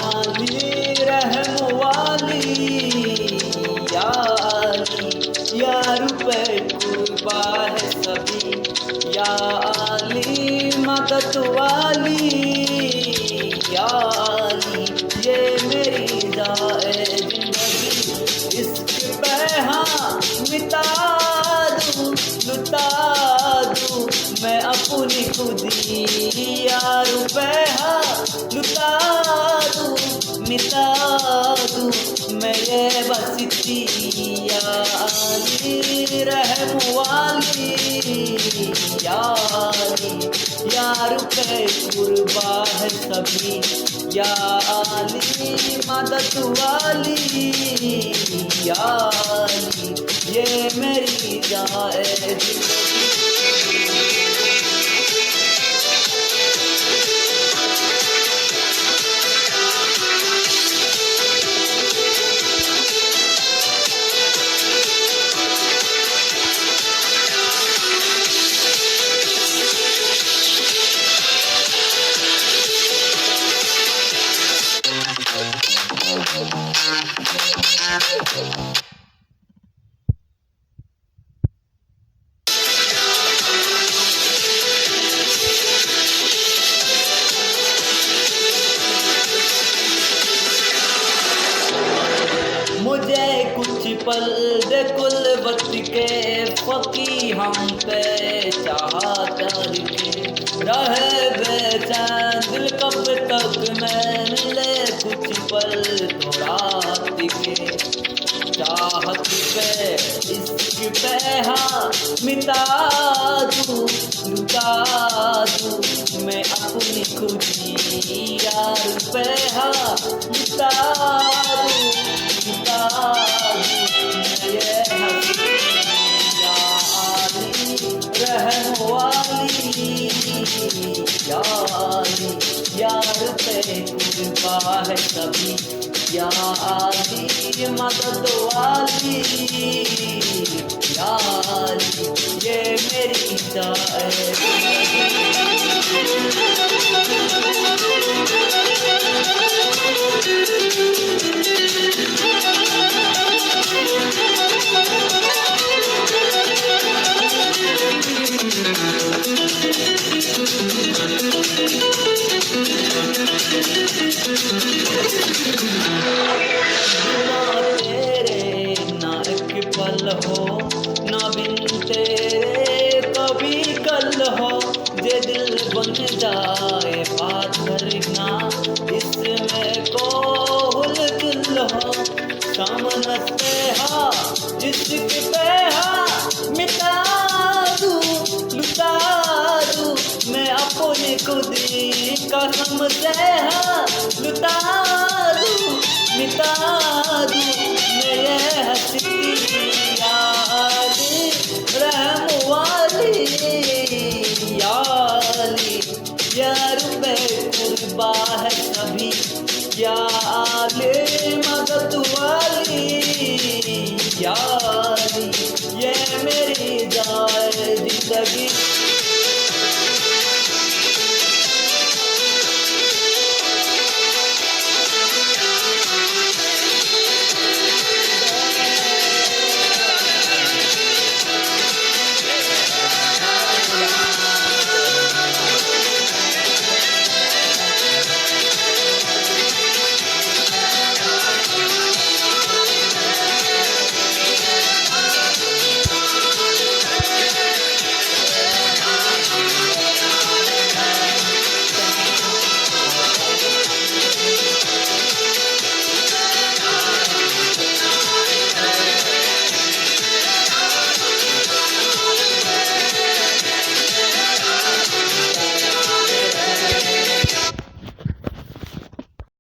आली रहम वाली, या आली या रुपए कुर्बा है सभी, या आली मदद वाली, या आली ये मेरी जाए जिंदगी, इश्क पे हाँ मिटा दूँ लुटा दूँ मैं अपनी खुदी, या रुपए हाँ लुटा दूँ मिटा दूँ मैं ये बसती, या आली रहम वाली, या आली या रुपए कुर्बा है सभी, या आली मदद वाली, या आली ये मेरी जाए जिंदगी। मुझे कुछ पल दे कुलवत के फकी हम पे चाहत के, रहे बेचैन दिल कब तक मैं मिले कुछ पल थोड़ा के, चाहत पे इश्क पे हाँ मिटा दूँ लुटा दूँ मैं अपनी खुदी, यार पे हाँ मिटा दूँ मिटा दूँ मैं ये हंसी, या आली रहम वाली, या आली यार पे कुर्बा है सभी, या आली मदद वाली, या आली ये मेरी जाए हो ना बिन तेरे कभी कल हो, जे दिल बन जाए पाथर ना इसमें को हुलचुल हो, सामने से हा जिसक पे हा मिटा दूँ लुटा दूँ मैं अपने खुदी कसम से हा लुटा दूँ मिटा दूँ मैं ये हंसी, या आली रहम वाली, या आली या रुपए कुर्बा है सभी, या आली मदद वाली,